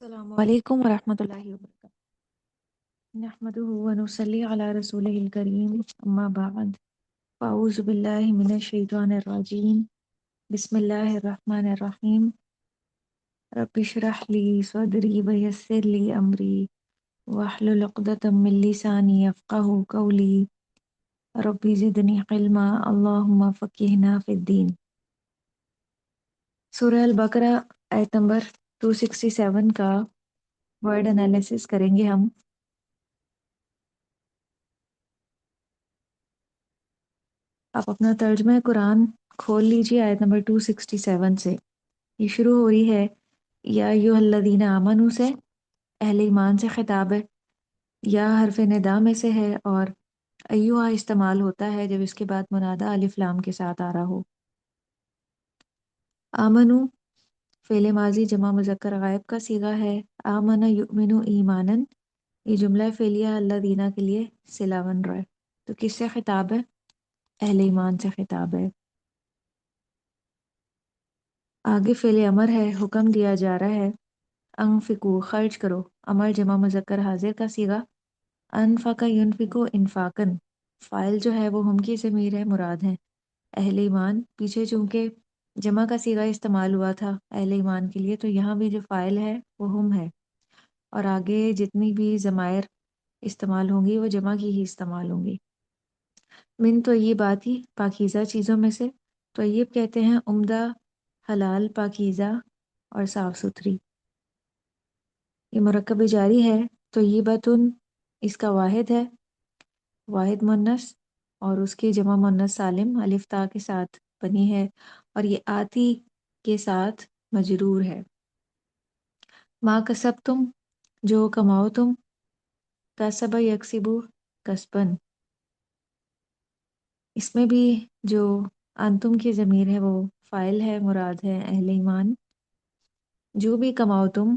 السلام علیکم ورحمۃ اللہ وبرکاتہ، نحمدہ ونصلی علی رسولہ الکریم، اما بعد، فاعوذ باللہ من الشیطان الرجیم، بسم اللہ الرحمن الرحیم، رب اشرح لی صدری ویسر لی امری واحلل عقدۃ من لسانی یفقہوا قولی، رب زدنی علما، اللہم فقہنا فی الدین۔ سورہ البقرہ آیت نمبر 267 کا ورڈ انالیسس کریں گے ہم۔ آپ اپنا ترجمہ قرآن کھول لیجئے آیت نمبر 267 سے۔ یہ شروع ہو رہی ہے یا ایھا الذین آمنوا سے، اہل ایمان سے خطاب ہے۔ یا حرف ندا میں سے ہے اور ایھا استعمال ہوتا ہے جب اس کے بعد منادہ الف لام کے ساتھ آ رہا ہو۔ آمنو فعل ماضی جمع مذکر غائب کا صیغہ ہے۔ آمن یؤمن ایمانا، یہ جملہ فعلیہ الذین کے لیے صلہ بن رہا ہے۔ تو کس سے خطاب ہے؟ اہل ایمان سے خطاب ہے۔ آگے فعل امر ہے، حکم دیا جا رہا ہے انفقو خرچ کرو، امر جمع مذکر حاضر کا صیغہ انفق ینفقو انفاقن، فاعل جو ہے وہ ہم کی ضمیر ہے، مراد ہے اہل ایمان۔ پیچھے چونکہ جمع کا صیغہ استعمال ہوا تھا اہل ایمان کے لیے، تو یہاں بھی جو فاعل ہے وہ ہم ہے، اور آگے جتنی بھی ضمائر استعمال ہوں گی وہ جمع کی ہی استعمال ہوں گی۔ من طیبات ہی پاکیزہ چیزوں میں سے، طیب کہتے ہیں عمدہ، حلال، پاکیزہ اور صاف ستھری۔ یہ مرکب جاری ہے، طیبتن اس کا واحد ہے، واحد مؤنث، اور اس کی جمع مؤنث سالم الف تا کے ساتھ بنی ہے، اور یہ آتی کے ساتھ مجرور ہے۔ ما کسبتم جو کماؤ تم، کسب یکسب کسبن، اس میں بھی جو انتم کی ضمیر ہے وہ فاعل ہے، مراد ہے اہل ایمان۔ جو بھی کماؤ تم،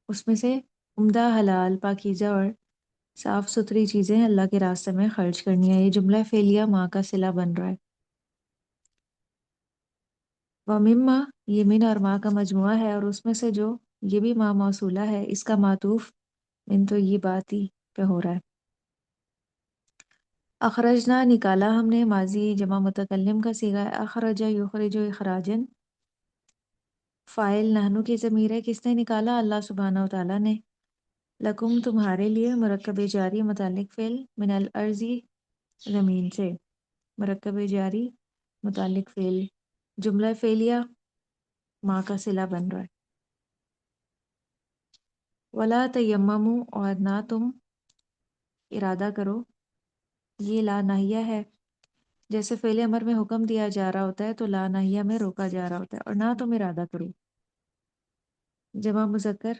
اس میں سے عمدہ، حلال، پاکیزہ اور صاف ستھری چیزیں اللہ کے راستے میں خرچ کرنی ہے۔ یہ جملہ فعلیہ ماں کا صلہ بن رہا ہے۔ وَمِمَّا یہ من اور ماں کا مجموعہ ہے، اور اس میں سے جو، یہ بھی ماں موصولہ ہے، اس کا معطوف من تو یہ بات ہی پہ ہو رہا ہے۔ اخرجنا نکالا ہم نے، ماضی جمع متکلم کا صیغہ ہے، اخرج یخرج اخراجن، فاعل نحنو کی ضمیر ہے، کس نے نکالا؟ اللہ سبحانہ و تعالیٰ نے۔ لکم تمہارے لیے، مرکب جاری متعلق فعل من الارضی زمین سے، مرکب جاری متعلق فعل جملہ فعلیہ ماں کا صلہ بن رہا ہے۔ ولا تیمموا اور نہ تم ارادہ کرو، یہ لا ناہیہ ہے، جیسے فعل امر میں حکم دیا جا رہا ہوتا ہے تو لا ناہیہ میں روکا جا رہا ہوتا ہے، اور نہ تم ارادہ کرو جمع مذکر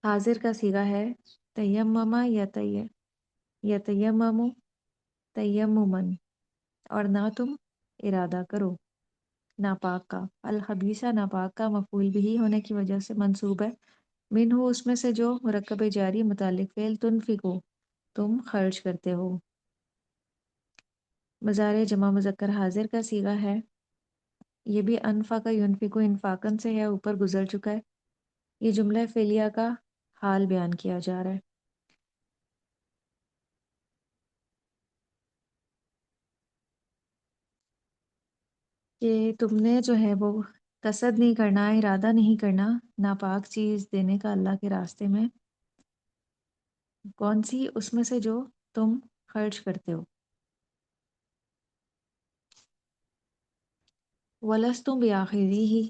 حاضر کا صیغہ ہے تیمما یتیمم تیممن، اور نہ تم ارادہ کرو ناپاک کا، الخبیثہ ناپاک کا مفعول بھی ہونے کی وجہ سے منصوب ہے، من ہو اس میں سے جو، مرکب جاری متعلق فعل تنفقو تم خرچ کرتے ہو، مضارع جمع مذکر حاضر کا صیغہ ہے، یہ بھی انفق ینفقو انفاقن سے ہے، اوپر گزر چکا ہے۔ یہ جملہ فعلیہ کا حال بیان کیا جا رہا ہے کہ تم نے جو ہے وہ قصد نہیں کرنا، ارادہ نہیں کرنا ناپاک چیز دینے کا اللہ کے راستے میں، کون سی؟ اس میں سے جو تم خرچ کرتے ہو۔ وَلَسْتُمْ بِآخِذِیہِ،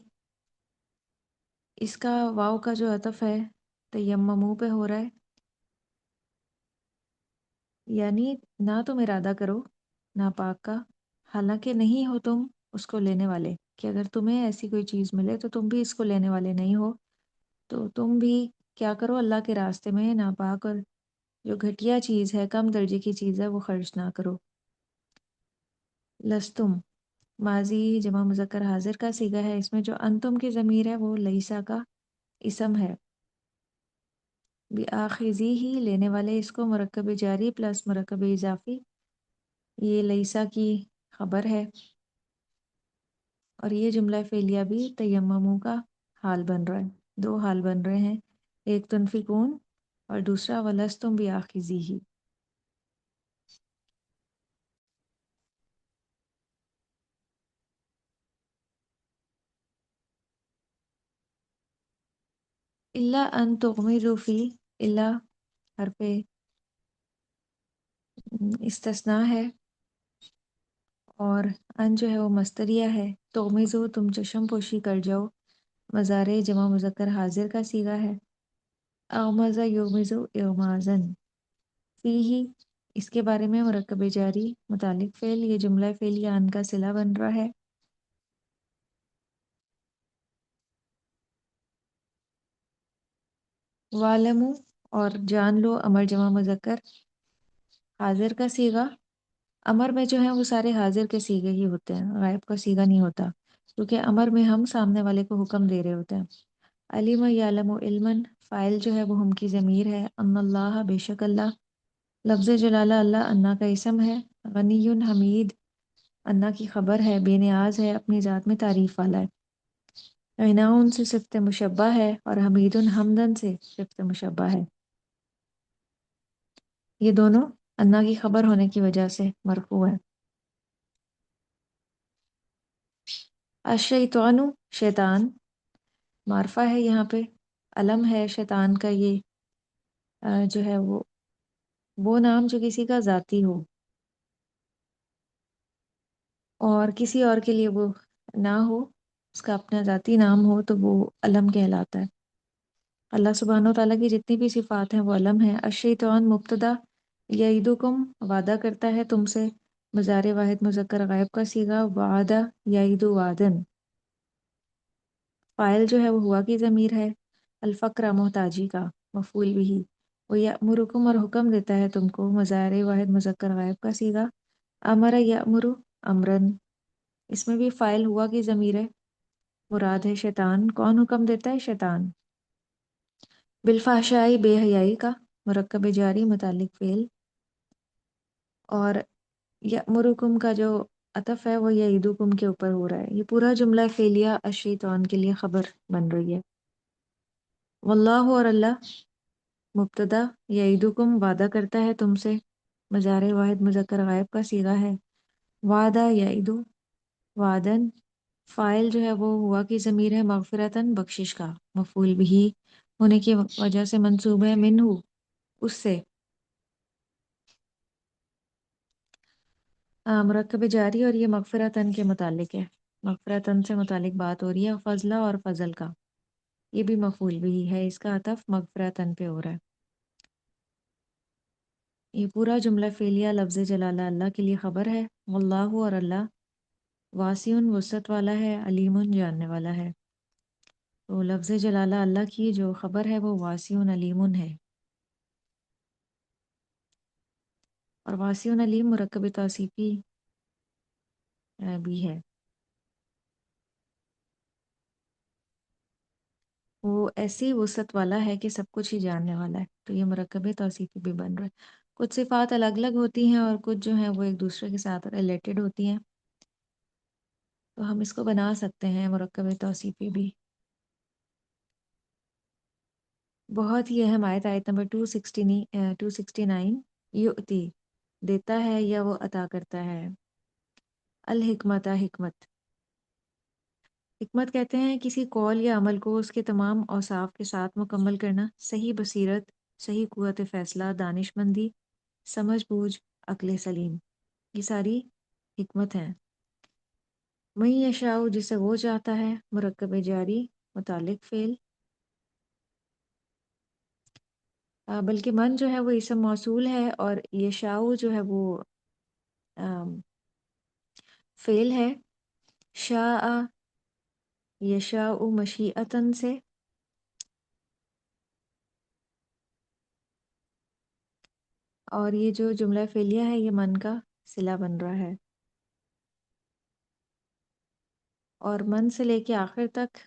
اس کا واو کا جو عطف ہے تیممو پہ ہو رہا ہے، یعنی نہ تم ارادہ کرو ناپاک کا، حالانکہ نہیں ہو تم اس کو لینے والے، کہ اگر تمہیں ایسی کوئی چیز ملے تو تم بھی اس کو لینے والے نہیں ہو، تو تم بھی کیا کرو، اللہ کے راستے میں ناپاک اور جو گھٹیا چیز ہے، کم درجے کی چیز ہے، وہ خرچ نہ کرو۔ لستم ماضی جمع مذکر حاضر کا صیغہ ہے، اس میں جو انتم کی ضمیر ہے وہ لیسا کا اسم ہے۔ بِآخِذِی ہی لینے والے، اس کو مرکب جاری پلس مرکب اضافی، یہ لیسا کی خبر ہے۔ اور یہ جملہ فعلیہ بھی تیممو کا حال بن رہا ہے، دو حال بن رہے ہیں، ایک تنفقون اور دوسرا ولستم بیاخذی ہی۔ الا ان تغمضوا فی، الا حرف استثناء ہے، اور ان جو ہے وہ مصدریہ ہے۔ تغمضوا تم چشم پوشی کر جاؤ، مضارع جمع مذکر حاضر کا صیغہ ہے۔ اغمض یغمض اغمازن، فیہ اس کے بارے میں مرکب جاری متعلق فعل، یہ جملہ فعلیہ ان کا صلہ بن رہا ہے۔ وَاعْلَمُوا اور جان لو، امر جمع مذکر حاضر کا صیغہ۔ امر میں جو ہے وہ سارے حاضر کے صیغے ہی ہوتے ہیں، غائب کا صیغہ نہیں ہوتا، کیونکہ امر میں ہم سامنے والے کو حکم دے رہے ہوتے ہیں۔ علیم یعلم علما، فاعل جو ہے وہ ہم کی ضمیر ہے۔ ان اللہ بے شک اللہ، لفظ جلالہ اللہ انا کا اسم ہے۔ غنی حمید، انا کی خبر ہے، بے نیاز ہے، اپنی ذات میں تعریف والا ہے۔ غناؤن سے صفت مشبہ ہے اور حمید حمدن سے صفت مشبہ ہے، یہ دونوں انا کی خبر ہونے کی وجہ سے مرفوع ہے۔ الشیطان شیطان معرفہ ہے یہاں پہ، علم ہے شیطان کا، یہ جو ہے وہ نام جو کسی کا ذاتی ہو اور کسی اور کے لیے وہ نہ ہو، اس کا اپنا ذاتی نام ہو تو وہ علم کہلاتا ہے۔ اللہ سبحانہ و تعالیٰ کی جتنی بھی صفات ہیں وہ علم ہیں۔ الشیطان مبتدا، یعیدکم وعدہ کرتا ہے تم سے، مضارع واحد مذکر غائب کا صیغہ، وعدہ یعید وعدن، فاعل جو ہے وہ ہوا کی ضمیر ہے، الفقر محتاجی کا، مفعول بھی، وہ یأمرکم اور حکم دیتا ہے تم کو، مضارع واحد مذکر غائب کا صیغہ، امر یأمر امرن، اس میں بھی فاعل ہوا کی ضمیر ہے، مراد ہے شیطان، کون حکم دیتا ہے؟ شیطان۔ بالفحشائی بے حیائی کا، مرکب جاری متعلق فعل، اور یأمرکم کا جو عطف ہے وہ یعیدکم کے اوپر ہو رہا ہے، یہ پورا جملہ فعلیہ الشیطان کے لیے خبر بن رہی ہے۔ واللہ اور اللہ مبتدا، یعیدکم وعدہ کرتا ہے تم سے، مضارع واحد مذکر غائب کا صیغہ ہے، وعدہ یعید وعدن، فاعل جو ہے وہ ہوا کی ضمیر ہے، مغفرتاً بخشش کا، مفعول بھی ہونے کی وجہ سے منصوب ہے، منہ اس سے۔ مرکب جاری اور یہ مغفرتاً کے متعلق ہے، مغفرتاً سے متعلق بات ہو رہی ہے، فضلہ اور فضل کا، یہ بھی مفعول بھی ہے، اس کا عطف مغفرتاً پہ ہو رہا ہے۔ یہ پورا جملہ فعلیہ لفظ جلالہ اللہ کے لیے خبر ہے۔ واللہ اور اللہ واسع وسعت والا ہے، علیم جاننے والا ہے، تو لفظ جلالہ اللہ کی جو خبر ہے وہ واسع علیم ہے، اور واسع علیم مرکب توصیفی بھی ہے، وہ ایسی وسعت والا ہے کہ سب کچھ ہی جاننے والا ہے، تو یہ مرکب توصیفی بھی بن رہا ہے۔ کچھ صفات الگ الگ ہوتی ہیں اور کچھ جو ہیں وہ ایک دوسرے کے ساتھ ریلیٹڈ ہوتی ہیں، تو ہم اس کو بنا سکتے ہیں مرکب توصیفی بھی۔ بہت ہی اہم آیت، آیت نمبر 269، یؤتی دیتا ہے یا وہ عطا کرتا ہے، الحکمت حکمت، حکمت کہتے ہیں کسی قول یا عمل کو اس کے تمام اوصاف کے ساتھ مکمل کرنا، صحیح بصیرت، صحیح قوت فیصلہ، دانش مندی، سمجھ بوجھ، عقل سلیم، یہ ساری حکمت ہیں۔ من یشاء جسے وہ چاہتا ہے، مرکب جاری متعلق فعل، بلکہ من جو ہے وہ اسم موصول ہے اور یشاء جو ہے وہ فعل ہے، شاء یشاء مشیئتن سے، اور یہ جو جملہ فعلیہ ہے یہ من کا صلہ بن رہا ہے، اور من سے لے کے آخر تک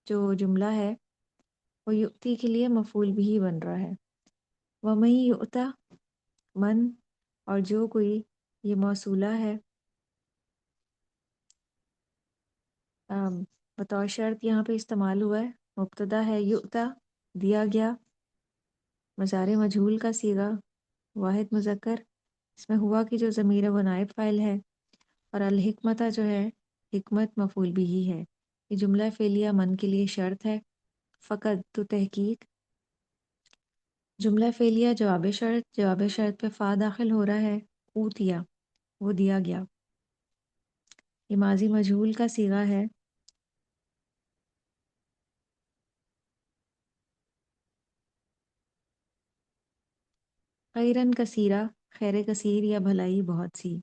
جو جملہ ہے وہ یؤتی کے لیے مفعول بھی بن رہا ہے۔ وَمَن یؤتا من، اور جو کوئی، یہ موصولہ ہے، آم، بطور شرط یہاں پہ استعمال ہوا ہے، مبتدا ہے یؤتا، دیا گیا، مضارع مجہول کا صیغہ، واحد مذکر، اس میں ہوا کی جو ضمیر ہے وہ نائب فاعل ہے، اور الحکمتہ جو ہے حکمت مفعول بھی ہی ہے۔ یہ جملہ فعلیہ من کے لیے شرط ہے، فقط تو تحقیق، جملہ فعلیہ جواب شرط پہ فا داخل ہو رہا ہے، اوتیا، وہ دیا گیا۔ یہ ماضی مجہول کا صیغہ ہے، خیرن کثیرہ، خیر کثیر یا بھلائی بہت سی۔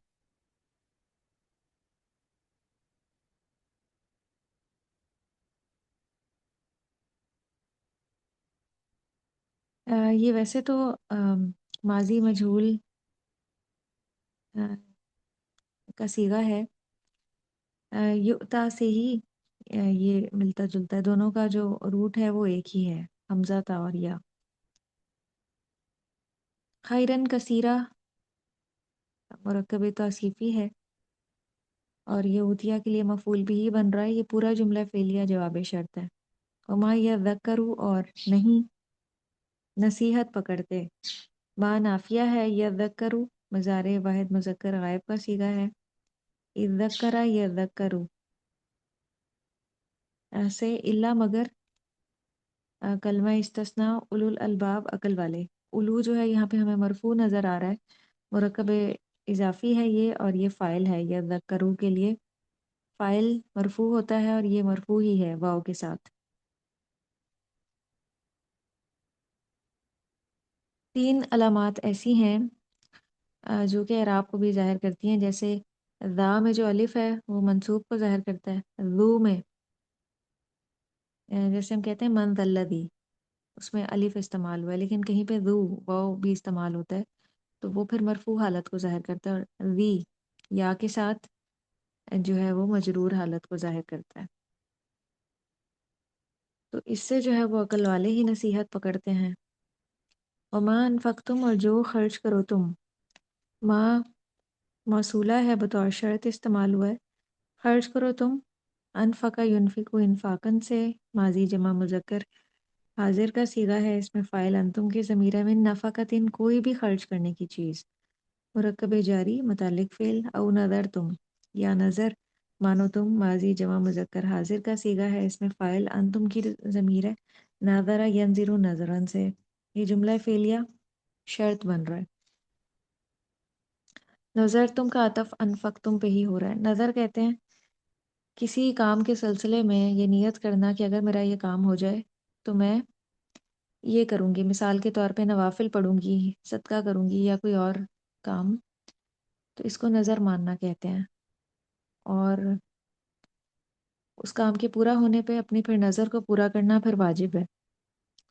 یہ ویسے تو ماضی مجہول آ، کا صیغہ ہے، یؤتا سے ہی یہ ملتا جلتا ہے، دونوں کا جو روٹ ہے وہ ایک ہی ہے، حمزہ تا اور یا۔ خیرن کثیرہ مرکب توصیفی ہے، اور یہ اوتیا کے لیے مفعول بھی ہی بن رہا ہے، یہ پورا جملہ فعلیہ جواب شرط ہے۔ وما یذکروا، اور نہیں نصیحت پکڑتے، ما نافیہ ہے، یذکروا مضارع واحد مذکر غائب کا صیغہ ہے، اذ ذکر یذکروا، ایسے الا مگر کلمہ استثناء اولو الالباب عقل والے، اولو جو ہے یہاں پہ ہمیں مرفوع نظر آ رہا ہے، مرکب اضافی ہے یہ، اور یہ فاعل ہے، یذکروا کے لیے فاعل مرفوع ہوتا ہے، اور یہ مرفوع ہی ہے واو کے ساتھ۔ تین علامات ایسی ہیں جو کہ اعراب کو بھی ظاہر کرتی ہیں، جیسے ذا میں جو الف ہے وہ منصوب کو ظاہر کرتا ہے، ذو میں جیسے ہم کہتے ہیں من ذا الذی، اس میں الف استعمال ہوا ہے، لیکن کہیں پہ ذو واو بھی استعمال ہوتا ہے تو وہ پھر مرفوع حالت کو ظاہر کرتا ہے، اور ذی یا کے ساتھ جو ہے وہ مجرور حالت کو ظاہر کرتا ہے۔ تو اس سے جو ہے وہ عقل والے ہی نصیحت پکڑتے ہیں۔ وما انفقتم، اور جو خرچ کرو تم، ما موصولہ ہے بطور شرط استعمال ہوا ہے، خرچ کرو تم، انفقا ینفقو انفاقن سے ماضی جمع مذکر حاضر کا صیغہ ہے، اس میں فاعل انتم کی ضمیر ہے، من نفقتن کوئی بھی خرچ کرنے کی چیز، مرکب جاری متعلق فعل، او نظر تم یا نظر مانو تم ماضی جمع مذکر حاضر کا صیغہ ہے، اس میں فاعل انتم کی ضمیر ہے، ناظرہ ینظر نظرن سے، یہ جملہ فعلیہ شرط بن رہا ہے۔ نظر تم کا عطف انفق تم پہ ہی ہو رہا ہے۔ نظر کہتے ہیں کسی کام کے سلسلے میں یہ نیت کرنا کہ اگر میرا یہ کام ہو جائے تو میں یہ کروں گی، مثال کے طور پہ نوافل پڑھوں گی، صدقہ کروں گی، یا کوئی اور کام، تو اس کو نظر ماننا کہتے ہیں، اور اس کام کے پورا ہونے پہ اپنی پھر نظر کو پورا کرنا پھر واجب ہے،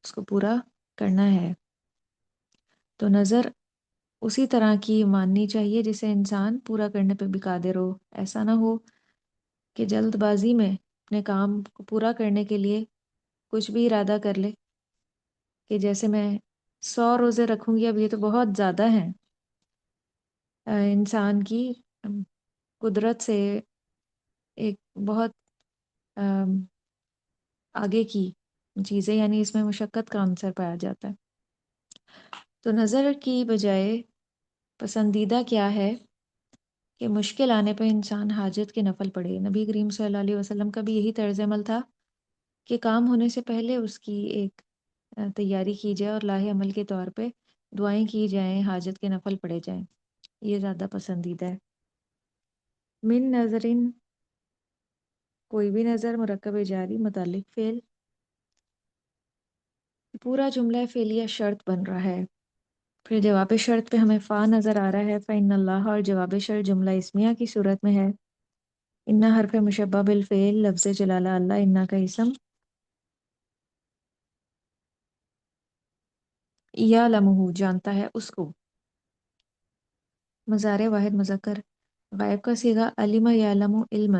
اس کو پورا کرنا ہے۔ تو نظر اسی طرح کی ماننی چاہیے جسے انسان پورا کرنے پہ بھی قادر ہو، ایسا نہ ہو کہ جلد بازی میں اپنے کام کو پورا کرنے کے لیے کچھ بھی ارادہ کر لے، کہ جیسے میں 100 روزے رکھوں گی، اب یہ تو بہت زیادہ ہیں، انسان کی قدرت سے ایک بہت آگے کی چیزیں، یعنی اس میں مشقت کا عنصر پایا جاتا ہے۔ تو نظر کی بجائے پسندیدہ کیا ہے کہ مشکل آنے پہ انسان حاجت کے نفل پڑھے۔ نبی کریم صلی اللہ علیہ وسلم کا بھی یہی طرز عمل تھا کہ کام ہونے سے پہلے اس کی ایک تیاری کی جائے، اور لاہ عمل کے طور پہ دعائیں کی جائیں، حاجت کے نفل پڑھے جائیں، یہ زیادہ پسندیدہ ہے۔ من نظرن کوئی بھی نظر، مرکب جاری متعلق فعل، پورا جملہ فعلیہ شرط بن رہا ہے، پھر جواب شرط پہ ہمیں فا نظر آ رہا ہے، فإن اللہ، اور جواب شرط جملہ اسمیہ کی صورت میں ہے، انا حرف مشبہ بالفعل، لفظ جلالہ اللہ، انا کا اسم، یعلمہ جانتا ہے اس کو، مضارع واحد مذکر غائب کا صیغہ علم یعلم علما،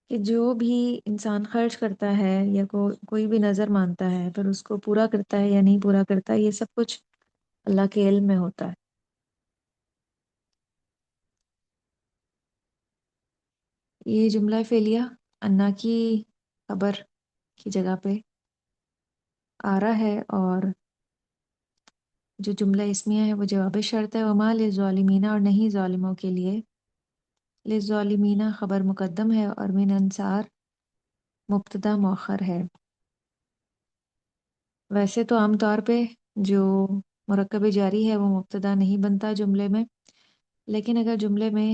کہ جو بھی انسان خرچ کرتا ہے یا کوئی بھی نظر مانتا ہے پھر اس کو پورا کرتا ہے یا نہیں پورا کرتا، یہ سب کچھ اللہ کے علم میں ہوتا ہے۔ یہ جملہ فعلیہ انا کی خبر کی جگہ پہ آ رہا ہے، اور جو جملہ اسمیہ ہے وہ جواب شرط ہے، وما للظالمین، اور نہیں ظالموں کے لیے، للظالمین خبر مقدم ہے، اور من انصار مبتدا مؤخر ہے۔ ویسے تو عام طور پہ جو مرکب جاری ہے وہ مبتدا نہیں بنتا جملے میں، لیکن اگر جملے میں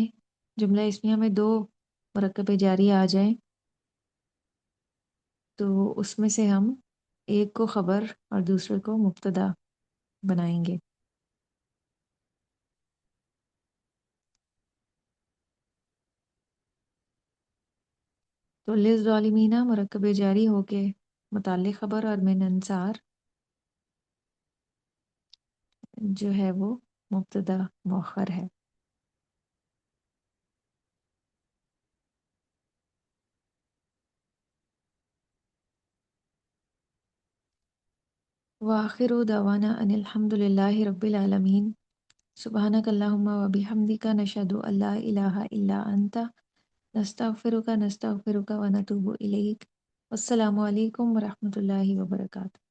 جملہ اسمیہ میں دو مرکب جاری آ جائیں تو اس میں سے ہم ایک کو خبر اور دوسرے کو مبتدا بنائیں گے۔ تو للظالمین مرکب جاری ہو کے متعلق خبر، اور من انصار جو ہے وہ مبتدا مؤخر ہے۔ وآخر دعوانا ان الحمد للہ رب العالمین، سبحانک اللہم و بحمدک، نشہد ان لا الہ الا انت، نستغفرک و نتوب الیک۔ والسلام علیکم ورحمۃ اللہ وبرکاتہ۔